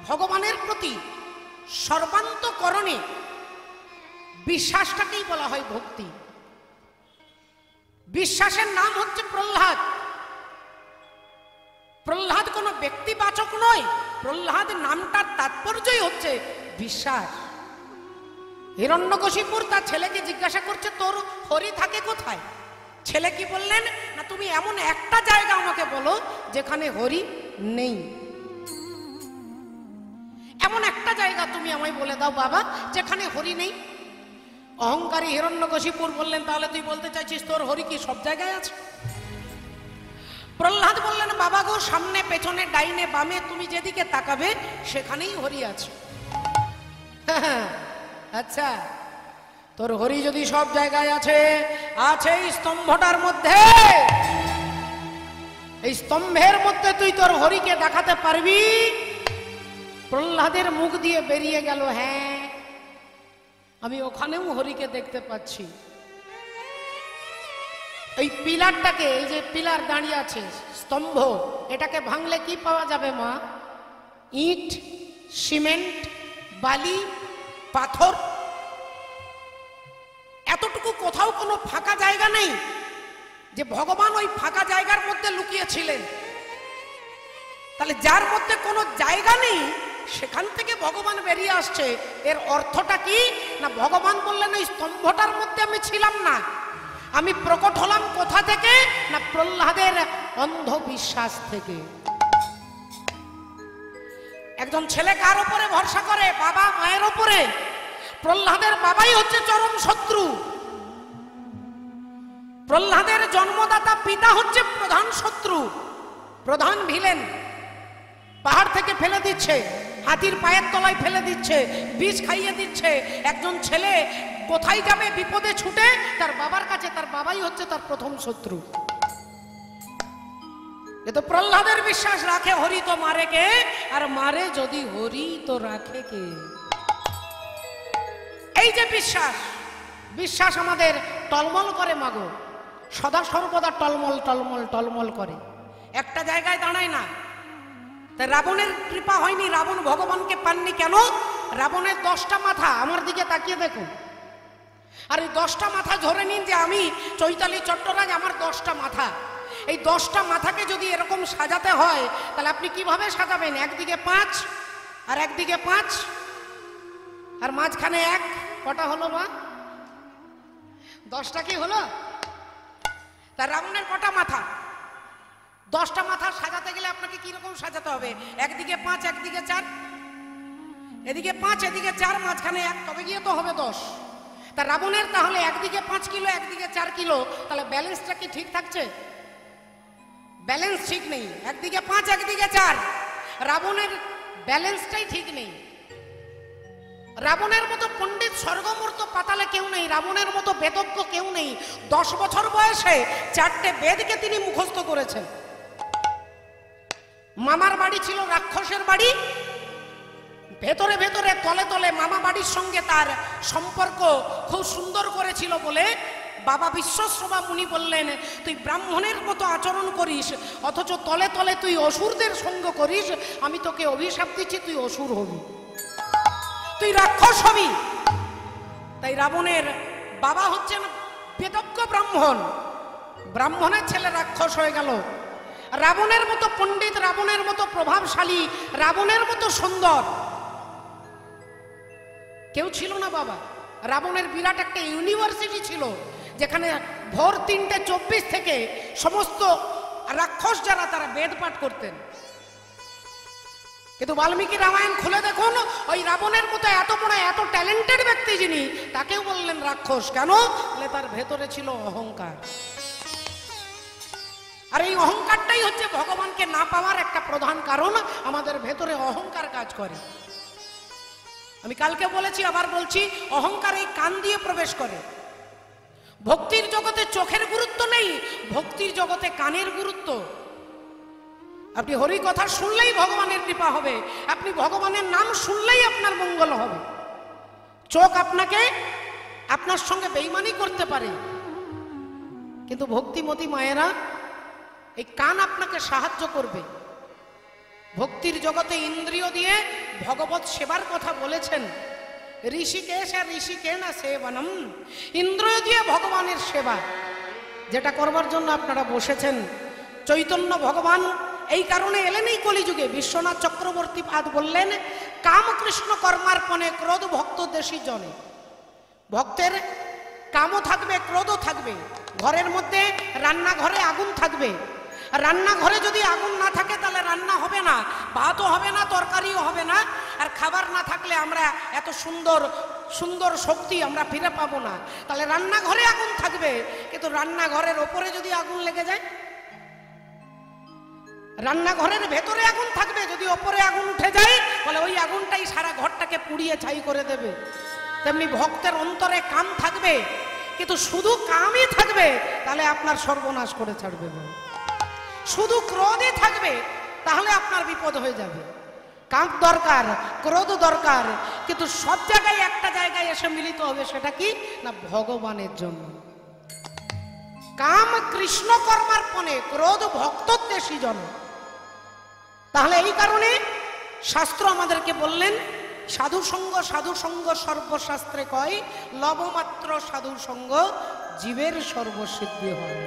ভগবানের প্রতি সর্বান্তকরণে বিশ্বাসটাকেই বলা হয় ভক্তি। বিশ্বাসের নাম হচ্ছে প্রহ্লাদ। প্রহ্লাদ কোনো ব্যক্তিবাচক নয়, প্রহ্লাদ নামটার তাৎপর্যই হচ্ছে বিশ্বাস। হিরণ্যকশিপুর তার ছেলেকে জিজ্ঞাসা করছে, তোর হরি থাকে কোথায়? ছেলে কি বললেন না, তুমি এমন একটা জায়গা আমাকে বলো যেখানে হরি নেই। এমন একটা জায়গা তুমি আমায় বলে দাও বাবা যেখানে হরি নেই। অহংকারী হিরণ্যকশিপুর বললেন, তাহলে তুই বলতে চাইছিস তোর হরি কি সব জায়গায় আছে? প্রহ্লাদ বললেন, বাবা গো, সামনে পেছনে ডাইনে বামে তুমি যেদিকে তাকাবে সেখানেই হরি আছে। আচ্ছা, তোর হরি যদি সব জায়গায় আছে, আছে এই স্তম্ভটার মধ্যে, এই স্তম্ভের মধ্যে তুই তোর হরিকে দেখাতে পারবি? প্রহ্লাদের মুখ দিয়ে বেরিয়ে গেল, হ্যাঁ আমি ওখানেও হরিকে দেখতে পাচ্ছি। এই পিলারটাকে, এই যে পিলার দাঁড়িয়ে আছে স্তম্ভ, এটাকে ভাঙলে কি পাওয়া যাবে মা? ইট, সিমেন্ট, বালি, পাথর। এতটুকু কোথাও কোনো ফাঁকা জায়গা নেই যে ভগবান ওই ফাঁকা জায়গার মধ্যে লুকিয়েছিলেন। তাহলে যার মধ্যে কোনো জায়গা নেই সেখান থেকে ভগবান বেরিয়ে আসছে, এর অর্থটা কি? না, ভগবান বললেন ওই স্তম্ভটার মধ্যে আমি ছিলাম না, আমি প্রকট হলাম কোথা থেকে? না, প্রহ্লাদের অন্ধবিশ্বাস থেকে। একজন ছেলে কার উপরে ভরসা করে? বাবা মায়ের উপরে। প্রহ্লাদের বাবাই হচ্ছে চরম শত্রু। প্রহ্লাদের জন্মদাতা পিতা হচ্ছে প্রধান শত্রু, প্রধান ভিলেন। পাহাড় থেকে ফেলে দিচ্ছে, হাতির পায়ের তলায় ফেলে দিচ্ছে, বিষ খাইয়ে দিচ্ছে। একজন ছেলে কোথায় যাবে বিপদে ছুটে? তার বাবার কাছে। তার বাবাই হচ্ছে তার প্রথম শত্রু। এ তো প্রহ্লাদের বিশ্বাস, রাখে হরি তো মারে কে? আর মারে যদি হরি তো রাখে কে? এই যে বিশ্বাস, বিশ্বাস আমাদের টলমল করে মাগো, সদা সর্বদা টলমল টলমল টলমল করে, একটা জায়গায় দাঁড়ায় না। তাই রাবণের কৃপা হয়নি, রাবণ ভগবানকে পাননি। কেন? রাবণের 10টা মাথা। আমার দিকে তাকিয়ে দেখুন। আর এই 10টা মাথা ধরে নিন যে আমি চৈতালি চট্টরাজ, আমার 10টা মাথা। এই 10টা মাথাকে যদি এরকম সাজাতে হয় তাহলে আপনি কিভাবে সাজাবেন? একদিকে 5 আর একদিকে 5 আর মাঝখানে 1, কটা হলো মা? 10টা কি হলো? তার রাবণের কটা মাথা? 10টা মাথা সাজাতে গেলে আপনাকে কিরকম সাজাতে হবে? একদিকে 5 একদিকে 4, এদিকে 5 এদিকে 4, মাঝখানে 1, তবে গিয়ে তো হবে 10। তা রাবণের তাহলে একদিকে 5 কিলো একদিকে 4 কিলো, তাহলে ব্যালেন্সটা কি ঠিক থাকছে? ব্যালেন্স ঠিক নেই। একদিকে 5 একদিকে 4, রাবণের ব্যালেন্সটাই ঠিক নেই। রাবণের মতো পণ্ডিত স্বর্গমূর্ত পাতালে কেউ নেই, রাবণের মতো বেদজ্ঞ কেউ নেই। 10 বছর বয়সে 4টে বেদকে তিনি মুখস্থ করেছেন। মামার বাড়ি ছিল রাক্ষসের বাড়ি, ভেতরে ভেতরে তলে তলে মামা বাড়ির সঙ্গে তার সম্পর্ক খুব সুন্দর করেছিল বলে বাবা বিশ্বশ্রবা মুনি বললেন, তুই ব্রাহ্মণের মতো আচরণ করিস অথচ তলে তলে তুই অসুরদের সঙ্গ করিস, আমি তোকে অভিশাপ দিচ্ছি, তুই অসুর হবি, তুই রাক্ষস হবি। তাই রাবণের বাবা হচ্ছেন বেদজ্ঞ ব্রাহ্মণ, ব্রাহ্মণের ছেলে রাক্ষস হয়ে গেল। রাবণের মতো পণ্ডিত, রাবণের মতো প্রভাবশালী, রাবণের মতো সুন্দর কেউ ছিল না বাবা। রাবণের বিরাট একটা ইউনিভার্সিটি ছিল যেখানে ভোর 3:24 থেকে সমস্ত রাক্ষস যারা তারা বেদ পাঠ করতেন। কিন্তু বাল্মীকি রামায়ণ খুলে দেখুন, ওই রাবণের মতো এত বড় এত ট্যালেন্টেড ব্যক্তি যিনি, তাকেও বললেন রাক্ষস। কেন? বলে তার ভেতরে ছিল অহংকার। আর এই অহংকারটাই হচ্ছে ভগবানকে না পাওয়ার একটা প্রধান কারণ। আমাদের ভেতরে অহংকার কাজ করে। আমি কালকে বলেছি, আবার বলছি, অহংকার এই কান দিয়ে প্রবেশ করে। ভক্তির জগতে চোখের গুরুত্ব নেই, ভক্তির জগতে কানের গুরুত্ব। আপনি হরি কথা শুনলেই ভগবানের কৃপা হবে, আপনি ভগবানের নাম শুনলেই আপনার মঙ্গল হবে। চোখ আপনাকে আপনার সঙ্গে বেঈমানি করতে পারে, কিন্তু ভক্তিমতী মায়েরা এই কান আপনাকে সাহায্য করবে। ভক্তির জগতে ইন্দ্রিয় দিয়ে ভগবত সেবার কথা বলেছেন। ঋষিকেশ আর ঋষিকেনা সেবনম, ইন্দ্র দিয়ে ভগবানের সেবা যেটা করবার জন্য আপনারা বসেছেন। চৈতন্য ভগবান এই কারণে এলেন এই কলিযুগে। বিশ্বনাথ চক্রবর্তী পাদ বললেন, কামকৃষ্ণ কর্মার্পণে ক্রোধ ভক্ত দেশী জনে। ভক্তের কামও থাকবে, ক্রোধও থাকবে। ঘরের মধ্যে রান্নাঘরে আগুন থাকবে। রান্নাঘরে যদি আগুন না থাকে তাহলে রান্না হবে না, ভাতও হবে না, তরকারিও হবে না। আর খাবার না থাকলে আমরা এত সুন্দর সুন্দর শক্তি আমরা ফিরে পাবো না। তাহলে রান্নাঘরে আগুন থাকবে, কিন্তু রান্নাঘরের ওপরে যদি আগুন লেগে যায়, রান্নাঘরের ভেতরে আগুন থাকবে, যদি ওপরে আগুন উঠে যায় বলে ওই আগুনটাই সারা ঘরটাকে পুড়িয়ে ছাই করে দেবে। তেমনি ভক্তের অন্তরে কাম থাকবে, কিন্তু শুধু কামই থাকবে তাহলে আপনার সর্বনাশ করে ছাড়বে। শুধু ক্রোধই থাকবে তাহলে আপনার বিপদ হয়ে যাবে। কাম দরকার, ক্রোধ দরকার, কিন্তু সব জায়গায় একটা জায়গায় এসে মিলিত হবে। সেটা কি না, ভগবানের জন্য। কাম কৃষ্ণ কর্মার্পণে, ক্রোধ ভক্তোদ্দেশী জন। তাহলে এই কারণে শাস্ত্র আমাদেরকে বললেন, সাধু সঙ্গ সর্বশাস্ত্রে কয়, লবমাত্র সাধু সঙ্গ জীবের সর্বসিদ্ধি হয়।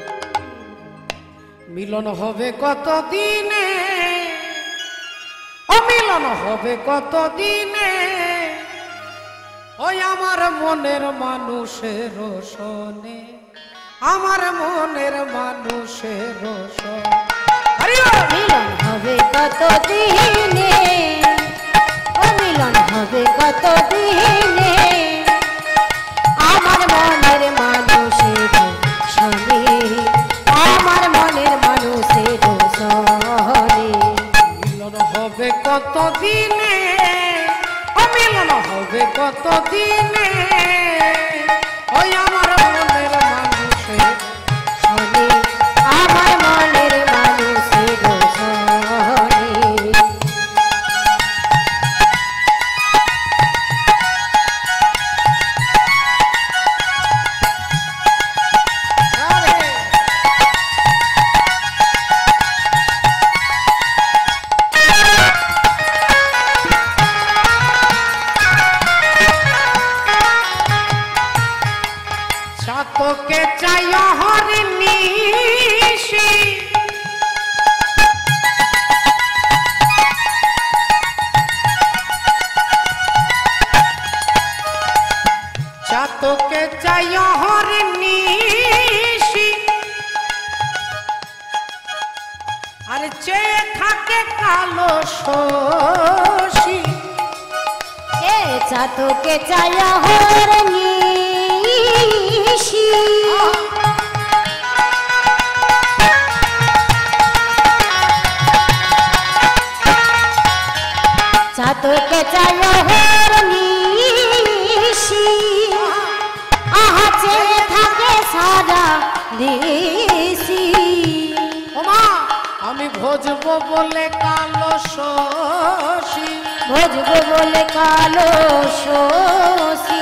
মিলন হবে কত দিনে, অমিলন হবে কত দিনে, ওই আমার মনের মানুষের রোশনে, আমার মনের মানুষের রোশনে। মিলন হবে কত দিনে, অমিলন হবে কত দিনে, আমার মনের মানুষের রোশনে, আমার মনের মানুষের রোশনে। মিলন হবে কত দিনে, অমিলন হবে কত দিনে, ওই আমার মনের মানুষের শোনে, আমার মনের মানুষের রোশনে। তোকে চাই হরিণীষি, তোকে চাই হরিণীষি, আর চেয়ে থাকে কালো শশী। এ তোকে চাই হরিণীষি, তোকে চাই হরিণীষি, আহা চেয়ে থাকে সারা দিশি। ওমা আমি ভজবো বলে কালো শশী, ভজবো বলে কালো শশী,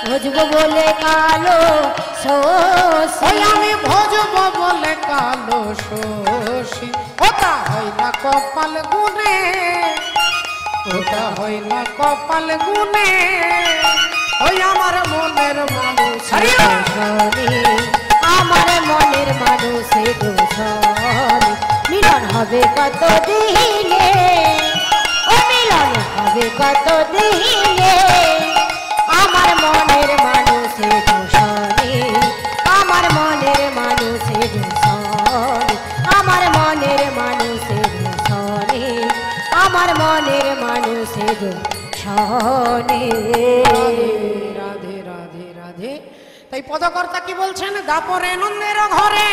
ভজবো বলে কালো শশী। আমি ভজবো বলে কালো শশী, ওটা হয় না কপাল গুনে, ওটা হয় না কপাল গুনে, ওই আমার মনের মানুষ রোশনে, আমার মনের মানুষের রোশনে। মিলন হবে কত দিনে, ও মিলন হবে কত দিনে, আমার মনের মানুষের রোশনে, আমার মনের মানুষের রোশনে, আমার মনের মানুষের রোশনে, আমার মনের মানুষের রোশনে। রাধে রাধে রাধে। তাই পদকর্তা কি বলছেন, দাপরে নন্দের ঘরে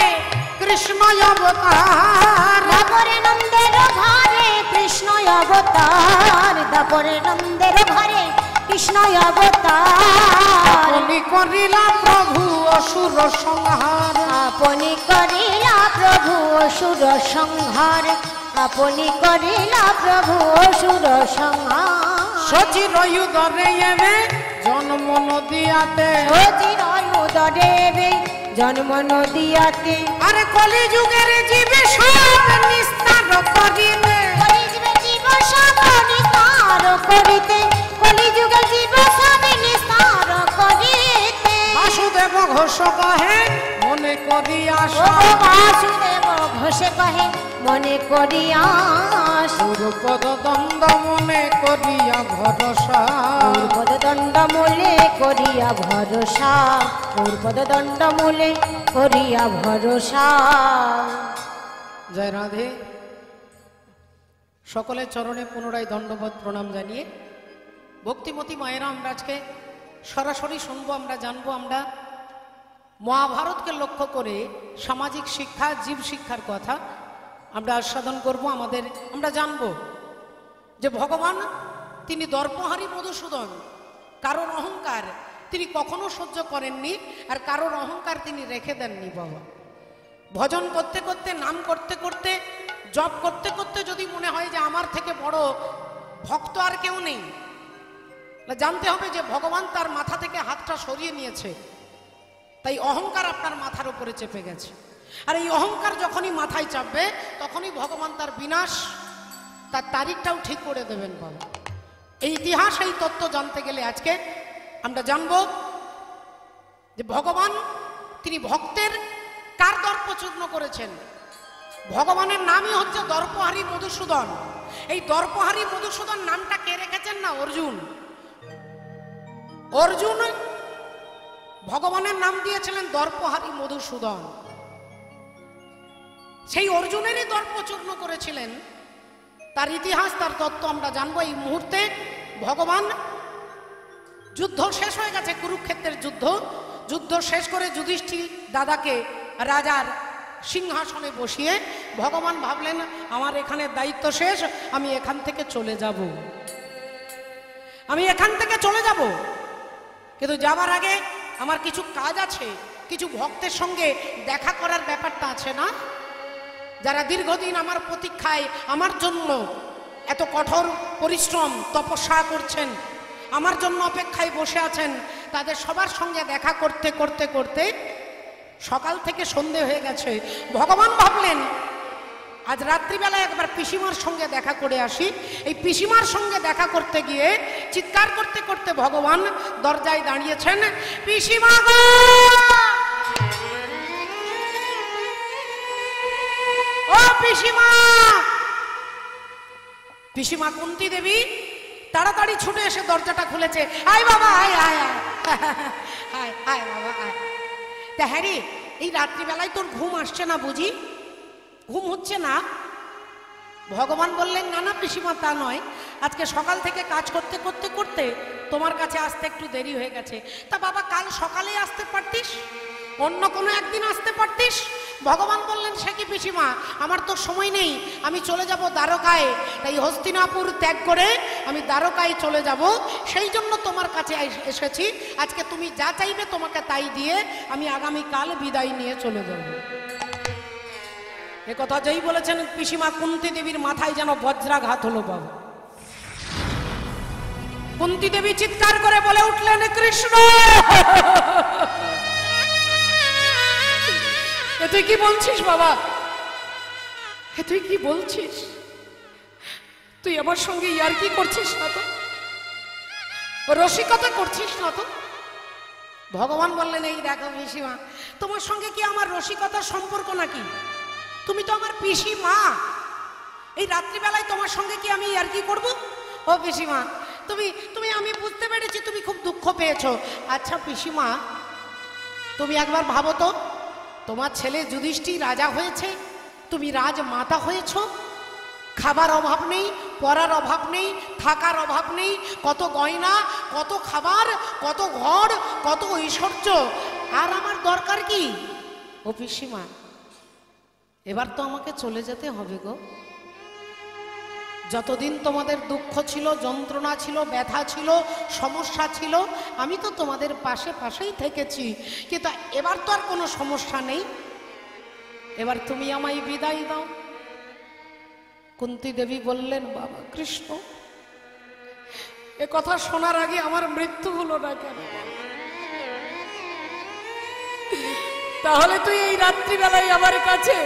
কৃষ্ণ অবতার, দাপরে নন্দের ঘরে কৃষ্ণ অবতার, দাপরে নন্দের ঘরে কৃষ্ণ অবতার। আপনি করিলা প্রভু অসুর সংহার, আপনি করিলা প্রভু অসুর সংহার, আপনি করিলা প্রভু অসুর সংহার। সচির উদরে এবে জন্ম নদিয়াতে, সচির উদরে এবে জন্ম নদিয়াতে, আরে কলি যুগের জীবে সব নিস্তার করিবে, কলিযুগের জীব সব নিস্তার করিবে। কহে মনে করিয়া ও বাসুদেব ঘোষে কহে মনে করিয়া গুরুপদ দণ্ড মনে করিয়া ভরসা পদ দণ্ড মূলে করিয়া ভরসা পদ দণ্ড মূলে করিয়া ভরসা। জয় রাধে। সকলের চরণে পুনরায় দণ্ডবোধ প্রণাম জানিয়ে ভক্তিমতী মায়েরা আমরা আজকে সরাসরি শুনবো, আমরা জানবো, আমরা মহাভারতকে লক্ষ্য করে সামাজিক শিক্ষা, জীব শিক্ষার কথা আমরা আস্বাদন করব। আমরা জানব যে ভগবান তিনি দর্পহারী মধুসূদন, কারোর অহংকার তিনি কখনো সহ্য করেননি, আর কারোর অহংকার তিনি রেখে দেননি। বাবা ভজন করতে করতে, নাম করতে করতে, জপ করতে করতে যদি মনে হয় যে আমার থেকে বড় ভক্ত আর কেউ নেই, জানতে হবে যে ভগবান তার মাথা থেকে হাতটা সরিয়ে নিয়েছে, তাই অহংকার আপনার মাথার উপরে চেপে গেছে। আর এই অহংকার যখনই মাথায় চাপবে তখনই ভগবান তার বিনাশ, তার তারিখটাও ঠিক করে দেবেন। বাবা এই ইতিহাস, এই তত্ত্ব জানতে গেলে আজকে আমরা জানব যে ভগবান তিনি ভক্তের কার দর্প চূর্ণ করেছেন। ভগবানের নামই হচ্ছে দর্পহারী মধুসূদন। এই দর্পহারী মধুসূদন নামটা কে রেখেছেন না? অর্জুন। অর্জুন ভগবানের নাম দিয়েছিলেন দর্পহারী মধুসূদন। সেই অর্জুনেরই দর্প চূর্ণ করেছিলেন। তার ইতিহাস, তার তত্ত্ব আমরা জানবো এই মুহূর্তে। ভগবান যুদ্ধ শেষ হয়ে গেছে, কুরুক্ষেত্রের যুদ্ধ শেষ করে যুধিষ্ঠির দাদাকে রাজার সিংহাসনে বসিয়ে ভগবান ভাবলেন আমার এখানে দায়িত্ব শেষ, আমি এখান থেকে চলে যাব, কিন্তু যাবার আগে আমার কিছু কাজ আছে, কিছু ভক্তের সঙ্গে দেখা করার ব্যাপারটা আছে না? যারা দীর্ঘদিন আমার প্রতীক্ষায়, আমার জন্য এত কঠোর পরিশ্রম তপস্যা করছেন, আমার জন্য অপেক্ষায় বসে আছেন, তাদের সবার সঙ্গে দেখা করতে করতে করতে সকাল থেকে সন্ধে হয়ে গেছে। ভগবান ভাবলেন আজ রাত্রিবেলায় একবার পিসিমার সঙ্গে দেখা করে আসি। এই পিসিমার সঙ্গে দেখা করতে গিয়ে চিৎকার করতে করতে ভগবান দরজায় দাঁড়িয়েছেন, পিসিমা গো, ও পিসিমা। পিসিমা কুন্তী দেবী তাড়াতাড়ি ছুটে এসে দরজাটা খুলেছে। আয় বাবা, আয় আয় আয় আয় আয় বাবা আয়। তা হ্যাঁ রে, এই রাত্রিবেলায় তোর ঘুম আসছে না বুঝি? ঘুম হচ্ছে না? ভগবান বললেন না না পিসিমা, তা নয়, আজকে সকাল থেকে কাজ করতে করতে করতে তোমার কাছে আসতে একটু দেরি হয়ে গেছে। তা বাবা কাল সকালে আসতে পারতিস, অন্য কোনো একদিন আসতে পারতিস। ভগবান বললেন সে কি পিসিমা, আমার তো সময় নেই, আমি চলে যাব দ্বারকায়, তাই হস্তিনাপুর ত্যাগ করে আমি দ্বারকায় চলে যাব, সেই জন্য তোমার কাছে এসেছি। আজকে তুমি যা চাইবে তোমাকে তাই দিয়ে আমি আগামীকাল বিদায় নিয়ে চলে যাব। এ কথা যেই বলেছেন পিসিমা কুন্তী দেবীর মাথায় যেন বজ্রাঘাত হলো। বাবা কুন্তী দেবী চিৎকার করে বলে উঠলেন, কৃষ্ণ এ তুই কি বলছিস বাবা? এ তুই কি বলছিস? তুই আমার সঙ্গে ইয়ার্কি করছিস না তো? রসিকতা করছিস না তো? ভগবান বললেন এই দেখো পিসিমা, তোমার সঙ্গে কি আমার রসিকতার সম্পর্ক নাকি? তুমি তো আমার পিসিমা। এই রাত্রিবেলায় তোমার সঙ্গে কি আমি ইয়ার্কি করব? ও পিসিমা, তুমি আমি বুঝতে পেরেছি তুমি খুব দুঃখ পেয়েছো। আচ্ছা পিসিমা, তুমি একবার ভাবো তো, তোমার ছেলে যুধিষ্ঠির রাজা হয়েছে, তুমি রাজমাতা হয়েছ, খাবার অভাব নেই, পরার অভাব নেই, থাকার অভাব নেই, কত গয়না, কত খাবার, কত ঘর, কত ঐশ্বর্য, আর আমার দরকার কি? ও পিসিমা, এবার তো আমাকে চলে যেতে হবে গো। যতদিন তোমাদের দুঃখ ছিল, যন্ত্রণা ছিল, ব্যথা ছিল, সমস্যা ছিল, আমি তো তোমাদের পাশেই থেকেছি, কিন্তু এবার তো আর কোনো সমস্যা নেই, এবার তুমি আমায় বিদায় দাও। কুন্তী দেবী বললেন, বাবা কৃষ্ণ, এ কথা শোনার আগে আমার মৃত্যু হলো না কেন? তাহলে তুই এই রাত্রিবেলায় আমার কাছে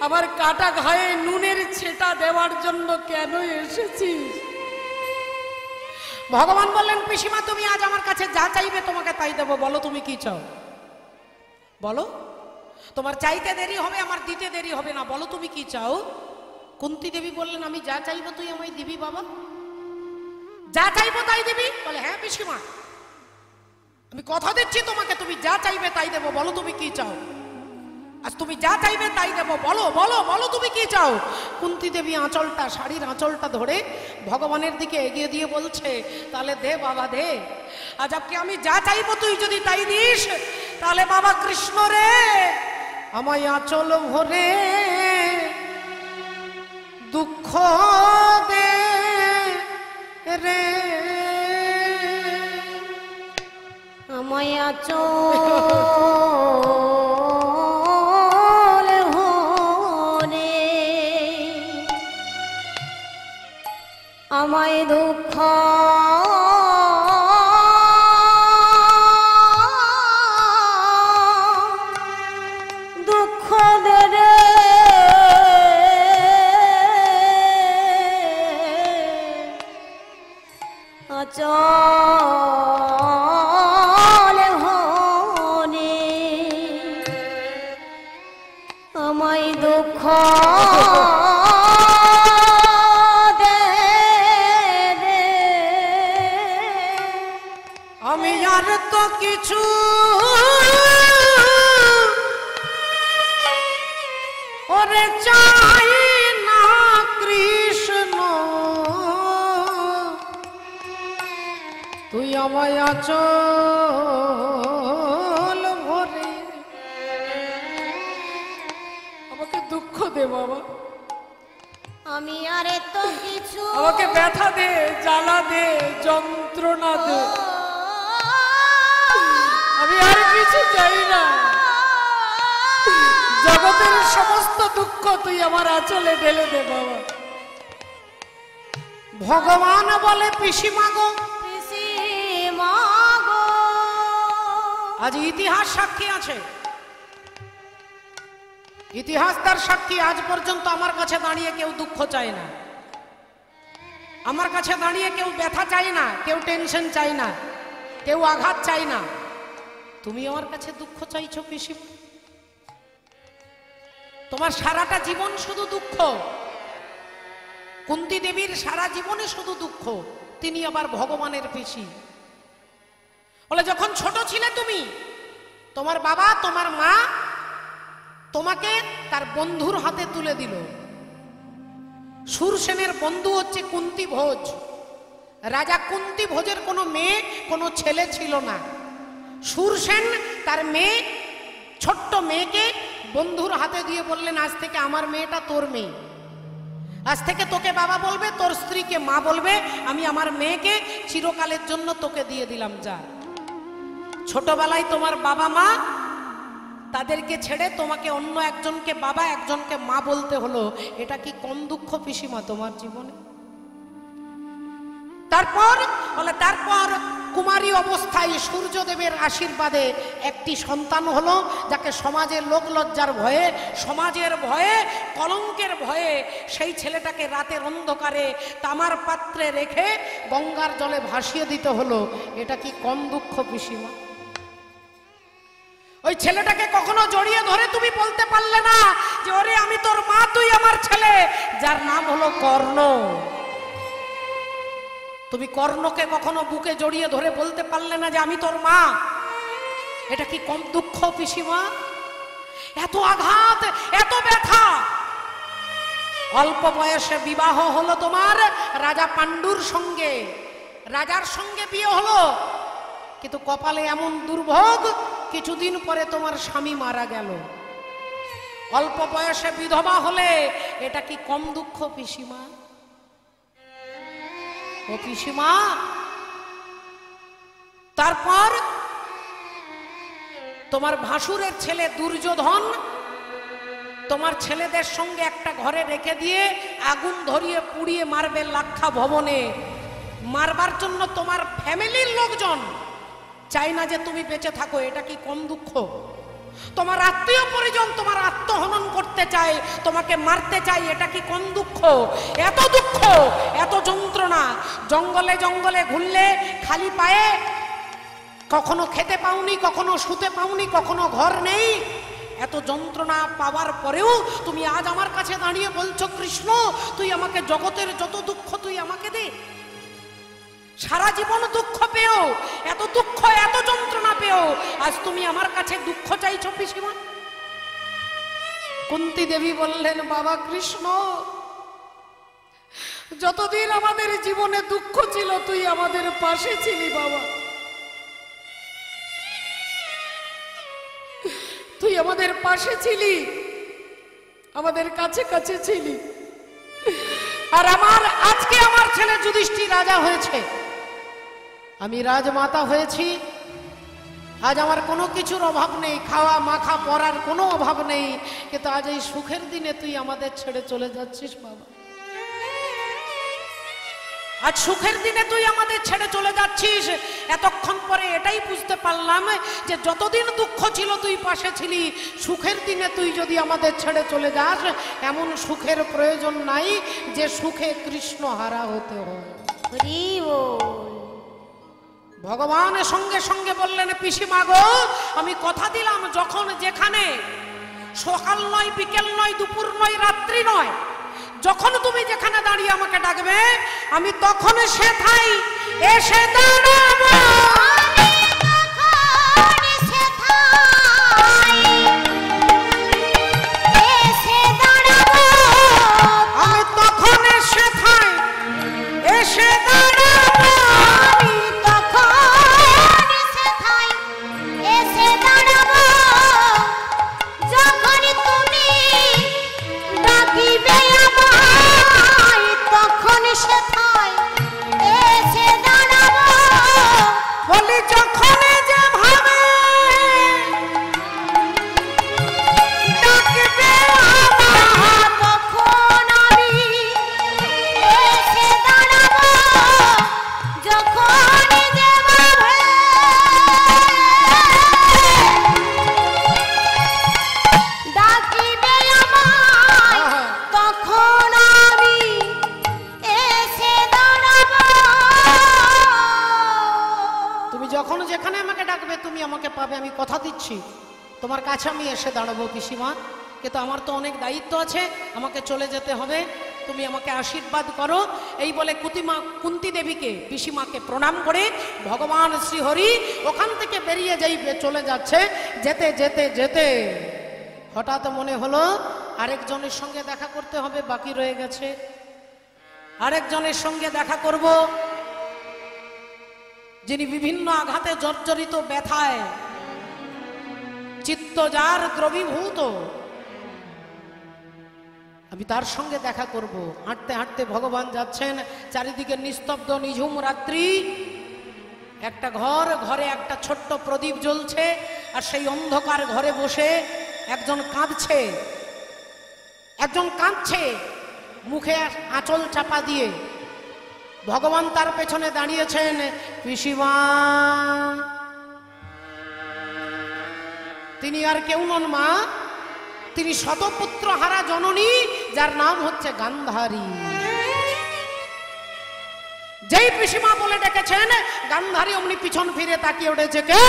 আমার কাটা ঘায়ে নুনের ছেটা দেওয়ার জন্য কেন এসেছিস? ভগবান বললেন, পিসিমা তুমি আজ আমার কাছে যা চাইবে তোমাকে তাই দেবো, বলো তুমি কি চাও? বলো, তোমার চাইতে দেরি হবে, আমার দিতে দেরি হবে না। বলো তুমি কি চাও? কুন্তী দেবী বললেন, আমি যা চাইবো তুই আমায় দিবি বাবা, যা চাইবো তাই দিবি? বলে হ্যাঁ পিসিমা, আমি কথা দিচ্ছি তোমাকে, তুমি যা চাইবে তাই দেবো। বলো তুমি কি চাও? আজ তুমি যা চাইবে তাই দেবো। বলো বলো বলো তুমি কি চাও? কুন্তী দেবী আঁচলটা, শাড়ির আঁচলটা ধরে ভগবানের দিকে এগিয়ে দিয়ে বলছে, তাহলে দে বাবা দে। আজ আজকে আমি যা চাইবো তুই যদি তাই দিস, তাহলে বাবা কৃষ্ণ রে আমায় আঁচল ভরে দুঃখ দে রে, আমায় আঁচল ভরে আমায় দুঃখ দুঃখ দে রে, আঁচল ভরে আমায় দুঃখ দে রে। আমি আর তো কিছু ওরে চাই না কৃষ্ণ, তুই আমায় আঁচল ভরে আমাকে দুঃখ দে বাবা, আমি আর তো কিছু আমাকে ব্যথা দে, জ্বালা দে, যন্ত্রণা দে, আমি আর কিছু চাই না। জগতের সমস্ত দুঃখ তুই আমার আঁচলে ঢেলে দে বাবা। ভগবান বলে পিসিমা গো, পিসিমা গো, আজ ইতিহাস সাক্ষী আছে, ইতিহাস তার সাক্ষী। আজ পর্যন্ত আমার কাছে দাঁড়িয়ে কেউ দুঃখ চায় না, আমার কাছে দাঁড়িয়ে কেউ ব্যথা চায় না, কেউ টেনশন চায় না, কেউ আঘাত চায় না। তুমি আমার কাছে দুঃখ চাইছো পিসিমা? তোমার সারাটা জীবন শুধু দুঃখ। কুন্তী দেবীর সারা জীবনে শুধু দুঃখ, তিনি আবার ভগবানের পিসি। বলে যখন ছোট ছিলে তুমি, তোমার বাবা তোমার মা তোমাকে তার বন্ধুর হাতে তুলে দিল। শূরসেনের বন্ধু হচ্ছে কুন্তী ভোজ। রাজা কুন্তী ভোজের কোনো মেয়ে কোনো ছেলে ছিল না। শূরসেন তার মেয়ে, ছোট্ট মেয়েকে বন্ধুর হাতে দিয়ে বললেন, আজ থেকে আমার মেয়েটা তোর মেয়ে, আজ থেকে তোকে বাবা বলবে, তোর স্ত্রীকে মা বলবে, আমি আমার মেয়েকে চিরকালের জন্য তোকে দিয়ে দিলাম। যা, ছোটবেলায় তোমার বাবা মা তাদেরকে ছেড়ে তোমাকে অন্য একজনকে বাবা একজনকে মা বলতে হলো, এটা কি কম দুঃখ পিসিমা তোমার জীবনে? তারপর বলে, তারপর কুমারী অবস্থায় সূর্যদেবের আশীর্বাদে একটি সন্তান হলো, যাকে সমাজের লোক লজ্জার ভয়ে, সমাজের ভয়ে, কলঙ্কের ভয়ে সেই ছেলেটাকে রাতের অন্ধকারে তামার পাত্রে রেখে গঙ্গার জলে ভাসিয়ে দিতে হলো। এটা কি কম দুঃখ পিসিমা? ওই ছেলেটাকে কখনো জড়িয়ে ধরে তুমি বলতে পারলে না যে ওরে আমি তোর মা, তুই আমার ছেলে, যার নাম হলো কর্ণ। তুমি কর্ণকে কখনো বুকে জড়িয়ে ধরে বলতে পারলে না যে আমি তোর মা। এটা কি কম দুঃখ পিসিমা? এত আঘাত, এত ব্যথা। অল্প বয়সে বিবাহ হলো তোমার রাজা পাণ্ডুর সঙ্গে, রাজার সঙ্গে বিয়ে হলো, কিন্তু কপালে এমন দুর্ভোগ, কিছুদিন পরে তোমার স্বামী মারা গেল। অল্প বয়সে বিধবা হলে, এটা কি কম দুঃখ পিসিমা? ও পিসিমা, তারপর তোমার ভাসুরের ছেলে দুর্যোধন তোমার ছেলেদের সঙ্গে একটা ঘরে রেখে দিয়ে আগুন ধরিয়ে পুড়িয়ে মারবে লাক্ষা ভবনে। মারবার জন্য তোমার ফ্যামিলির লোকজন চাই না যে তুমি বেঁচে থাকো। এটা কি কম দুঃখ? তোমার আত্মীয় পরিজন তোমার আত্মহনন করতে চায়, তোমাকে মারতে চায়, এটা কি কম দুঃখ? এত দুঃখ, এত যন্ত্রণা। জঙ্গলে জঙ্গলে ঘুরলে খালি পায়ে কখনো খেতে পাওনি, কখনো শুতে পাওনি, কখনো ঘর নেই। এত যন্ত্রণা পাওয়ার পরেও তুমি আজ আমার কাছে দাঁড়িয়ে বলছো কৃষ্ণ তুই আমাকে জগতের যত দুঃখ তুই আমাকে দে। সারা জীবন দুঃখ পেও, এত দুঃখ এত যন্ত্রণা পেও, আজ তুমি আমার কাছে দুঃখ চাইছো পিসিমা। কুন্তী দেবী বললেন বাবা কৃষ্ণ যতদিন আমাদের জীবনে দুঃখ ছিল তুই আমাদের পাশে ছিলি বাবা, তুই আমাদের পাশে ছিলি, আমাদের কাছে কাছে ছিলি। আর আজকে আমার ছেলে যুধিষ্ঠির রাজা হয়েছে, আমি রাজমাতা হয়েছি, আজ আমার কোনো কিছুর অভাব নেই, খাওয়া মাখা পরার কোনো অভাব নেই, কিন্তু আজ এই সুখের দিনে তুই আমাদের ছেড়ে চলে যাচ্ছিস বাবা। আজ সুখের দিনে তুই আমাদের ছেড়ে চলে যাচ্ছিস। এতক্ষণ পরে এটাই বুঝতে পারলাম যে যতদিন দুঃখ ছিল তুই পাশে ছিলি, সুখের দিনে তুই যদি আমাদের ছেড়ে চলে যাস এমন সুখের প্রয়োজন নাই যে সুখে কৃষ্ণ হারা হতে হয়। ভগবানের সঙ্গে সঙ্গে বললেন পিসিমা গো আমি কথা দিলাম যখন যেখানে সকাল নয় বিকেল নয় দুপুর নয় রাত্রি নয়, যখন তুমি যেখানে দাঁড়িয়ে আমাকে ডাকবে আমি তখন সেথায় এসে দাঁড়াবো। আমি তখন সেথায় এসে দাঁড়াবো। বলি যখন যে ভাবে ডাকবে তখন আমি এসে দাঁড়াবো, যখন যে ভাবে ডাকিবে আমায় তখন আমি এসে দাঁড়াবো। তুমি যখন যেখানে আমাকে ডাকবে তুমি আমাকে পাবে, আমি কথা দিচ্ছি তোমার কাছে আমি এসে দাঁড়াবো পিসিমা। কিন্তু আমার তো অনেক দায়িত্ব আছে, আমাকে চলে যেতে হবে, তুমি আমাকে আশীর্বাদ করো। এই বলে কুন্তী দেবীকে পিসিমাকে প্রণাম করে ভগবান শ্রীহরি ওখান থেকে বেরিয়ে চলে যাচ্ছে। যেতে যেতে যেতে হঠাৎ মনে হলো আরেকজনের সঙ্গে দেখা করতে হবে, বাকি রয়ে গেছে। আরেকজনের সঙ্গে দেখা করব যিনি বিভিন্ন আঘাতে জর্জরিত, ব্যথায় চিত্ত যার দ্রবীভূত, আমি তার সঙ্গে দেখা করব। হাঁটতে হাঁটতে ভগবান যাচ্ছেন, চারিদিকে নিস্তব্ধ নিঝুম রাত্রি। একটা ঘরে একটা ছোট্ট প্রদীপ জ্বলছে, আর সেই অন্ধকার ঘরে বসে একজন কাঁদছে মুখে আঁচল চাপা দিয়ে। ভগবান তার পেছনে দাঁড়িয়েছেন। পিসিমা তিনি আর কেউ নন মা, তিনি শতপুত্র হারা জননী, যার নাম হচ্ছে গান্ধারী। যেই পিসিমা বলে ডেকেছেন গান্ধারী অমনি পিছন ফিরে তাকিয়ে উঠেছে। কে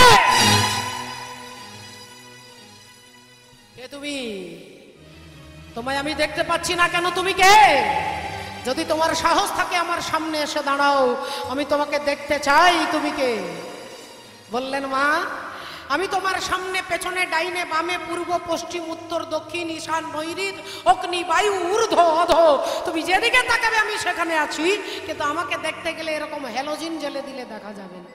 তুমি? তোমায় আমি দেখতে পাচ্ছি না কেন, তুমি কে? যদি তোমার সাহস থাকে আমার সামনে এসে দাঁড়াও, আমি তোমাকে দেখতে চাই, তুমি কে? বললেন মা আমি তোমার সামনে পেছনে ডাইনে বামে পূর্ব পশ্চিম উত্তর দক্ষিণ ঈশান নৈঋত অগ্নি বায়ু ঊর্ধ্ব অধ, তুমি যেদিকে তাকাবে আমি সেখানে আছি। কিন্তু আমাকে দেখতে গেলে এরকম হ্যালোজিন জ্বেলে দিলে দেখা যাবে না,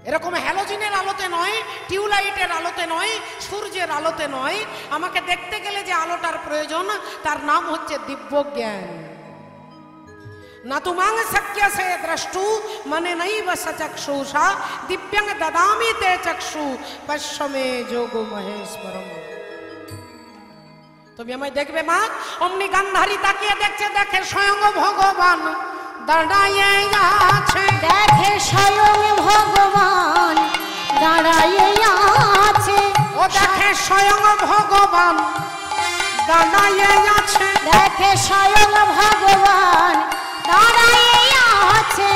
এরকম হ্যালোজিনের আলোতে নয়, টিউবলাইটের আলোতে নয়, সূর্যের আলোতে নয়। আমাকে দেখতে গেলে যে আলোটার প্রয়োজন তার নাম হচ্ছে দিব্য জ্ঞান। না তুমাং শক্যসে দ্রষ্টু মানে নৈব সচক্ষুষা দিব্যাং দদামি তে চক্ষু পশ্যমে যোগ মহেশ্বরম। তুমি আমায় দেখবে মা? অমনি গান্ধারী তাকিয়ে দেখছে, দেখে স্বয়ং ভগবান দাঁড়াইয়ে আছে। দেখে স্বয়ং ভগবান দাঁড়াইয়ে আছে। ও দেখে স্বয়ং ভগবান দাঁড়াইয়ে আছে। দেখে স্বয়ং ভগবান দাঁড়াইয়ে আছে।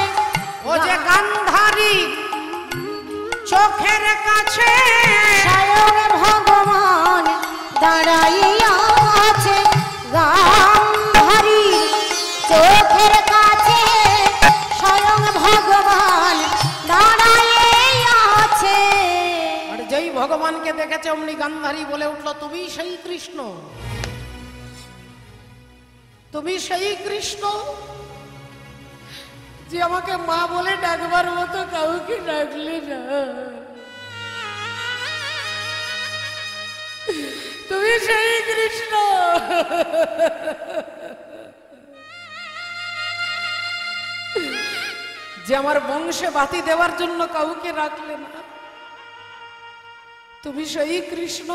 ও যে গান্ধারী কাছে স্বয়ং ভগবান দাঁড়াইয়া আছে গান্ধারী চোখের কাছে স্বয়ং ভগবান দাঁড়াইয়া আছে। আর যেই ভগবানকে দেখেছে অমনি গান্ধারী বলে উঠলো, তুমি সেই কৃষ্ণ, তুমি সেই কৃষ্ণ যে আমাকে মা বলে ডাকবার মতো কাউকে ডাকলে না, তুমি সেই কৃষ্ণ যে আমার বংশে বাতি দেওয়ার জন্য কাউকে রাখলে না, তুমি সেই কৃষ্ণ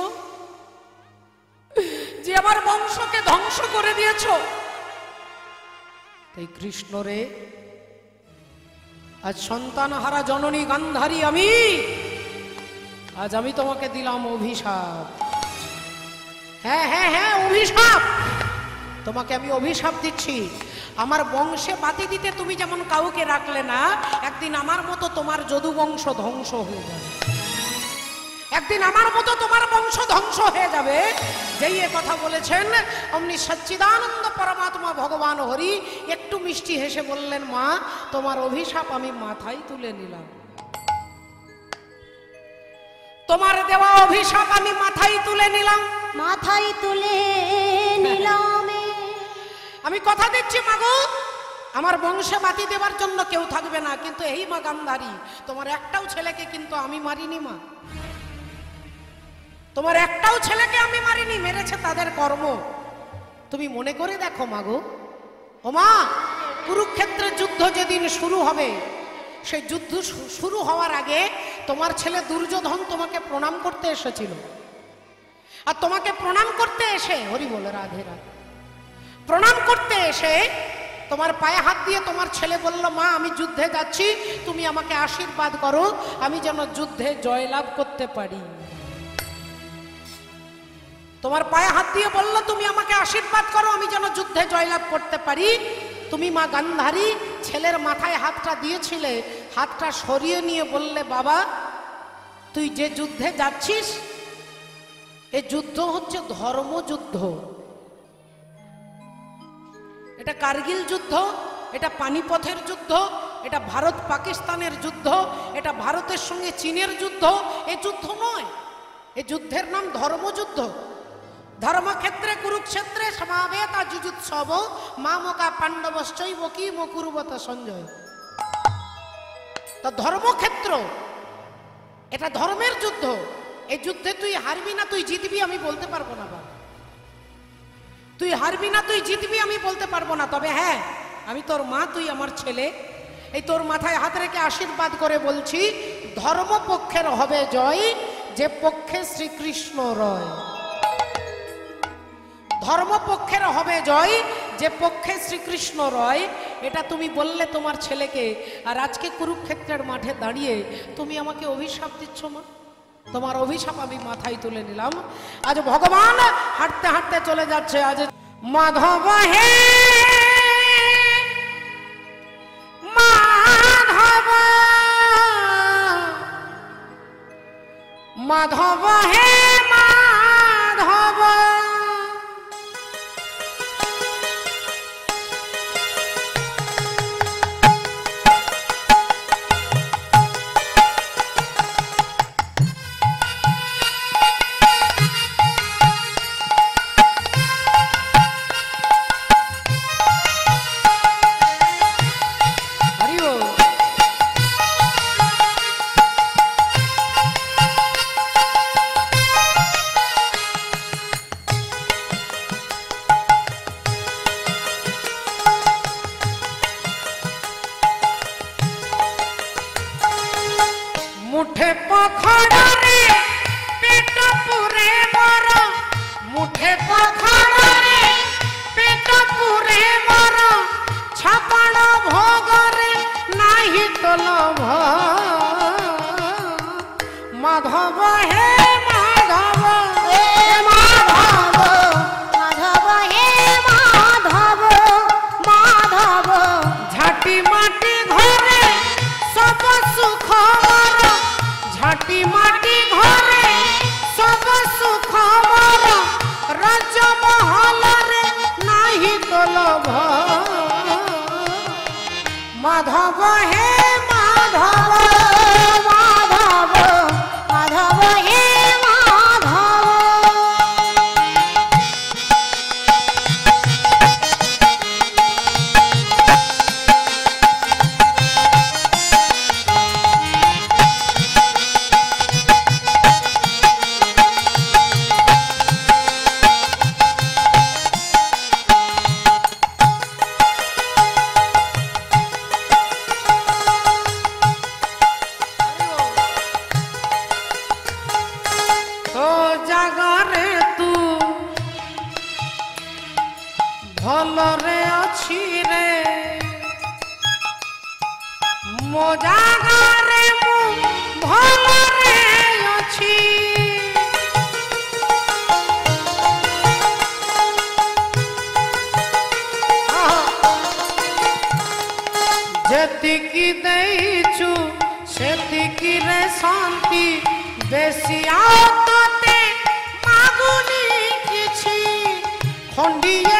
যে আমার বংশকে ধ্বংস করে দিয়েছ। এই কৃষ্ণ রে, আজ সন্তান হারা জননী গান্ধারী আমি, আজ আমি তোমাকে দিলাম অভিশাপ। হ্যাঁ হ্যাঁ হ্যাঁ, অভিশাপ। তোমাকে আমি অভিশাপ দিচ্ছি। আমার বংশে বাতি দিতে তুমি যেমন কাউকে রাখলে না, একদিন আমার মতো তোমার যদু বংশ ধ্বংস হয়ে যাবে, একদিন আমার মতো তোমার বংশ ধ্বংস হয়ে যাবে। যেই এ কথা বলেছেন অমনি সচ্চিদানন্দ পরমাত্মা ভগবান হরি একটু মিষ্টি হেসে বললেন, মা তোমার অভিশাপ আমি মাথায় তুলে নিলাম, তোমার দেওয়া অভিশাপ আমি মাথায় তুলে নিলাম, মাথায় তুলে নিলাম। আমি কথা দিচ্ছি মাগো, আমার বংশে বাতি দেবার জন্য কেউ থাকবে না, কিন্তু এই মা গান্ধারী তোমার একটাও ছেলেকে কিন্তু আমি মারিনি মা, তোমার একটাও ছেলেকে আমি মারিনি, মেরেছে তাদের কর্ম। তুমি মনে করে দেখো মাগো, ও মা, কুরুক্ষেত্রের যুদ্ধ যেদিন শুরু হবে, সেই যুদ্ধ শুরু হওয়ার আগে তোমার ছেলে দুর্যোধন তোমাকে প্রণাম করতে এসেছিল, আর তোমাকে প্রণাম করতে এসে, হরি বলে রাধে রাধে, প্রণাম করতে এসে তোমার পায়ে হাত দিয়ে তোমার ছেলে বলল, মা আমি যুদ্ধে যাচ্ছি, তুমি আমাকে আশীর্বাদ করো, আমি যেন যুদ্ধে জয়লাভ করতে পারি। তোমার পায়ে হাত দিয়ে বলল, তুমি আমাকে আশীর্বাদ করো, আমি যেন যুদ্ধে জয়লাভ করতে পারি। তুমি মা গান্ধারী ছেলের মাথায় হাতটা দিয়েছিলে, হাতটা সরিয়ে নিয়ে বললে, বাবা তুই যে যুদ্ধে যাচ্ছিস এ যুদ্ধ হচ্ছে ধর্মযুদ্ধ, এটা কার্গিল যুদ্ধ, এটা পানিপথের যুদ্ধ, এটা ভারত পাকিস্তানের যুদ্ধ, এটা ভারতের সঙ্গে চীনের যুদ্ধ, এ যুদ্ধ নয়, এ যুদ্ধের নাম ধর্মযুদ্ধ। ধর্মক্ষেত্রে কুরুক্ষেত্রে সমাবেত যুযুৎসব মামকা পাণ্ডবশ্চৈব কি মকুরুবত সঞ্জয়। তো ধর্মক্ষেত্র, এটা ধর্মের যুদ্ধ, এই যুদ্ধে তুই হারবি না তুই জিতবি আমি বলতে পারবো না বাবা, তুই হারবি না তুই জিতবি আমি বলতে পারবো না, তবে হ্যাঁ আমি তোর মা, তুই আমার ছেলে, এই তোর মাথায় হাত রেখে আশীর্বাদ করে বলছি, ধর্মপক্ষের হবে জয় যে পক্ষে শ্রীকৃষ্ণ রয়, ধর্মপক্ষের হবে জয় যে পক্ষে শ্রীকৃষ্ণ রয়। এটা তুমি বললে তোমার ছেলেকে, আর আজকে কুরুক্ষেত্রের মাঠে দাঁড়িয়ে তুমি আমাকে অভিশাপ দিচ্ছ মা, তোমার অভিশাপ আমি মাথায় তুলে নিলাম। আজ ভগবান হাঁটতে হাঁটতে চলে যাচ্ছে, আজ মাধব হে মাধব, মাধব হে মাধব, মুঠে পখড়রে পেট পুরে মর, মুঠে পখড়রে পেট পুরে মর, ছাপণ ভোগরে নাহি তোল মাধব হে মাধব, হে মাধব, মাধব হে মাধব, মাধব ঝাঁটি মাটি ঘরে সব সুখ মর, ঝাঁটি মাটি মাধব হে মাধব মাধব মাধব হে মাধব তো জাগারে তু ভলরে অছি রে মো জাগারে মু ভলরে অছি যেতিকি দেইছু সেতিকি রে শান্তি বেশি আও তোতে মাগুনি কিছু খন্ডিয়া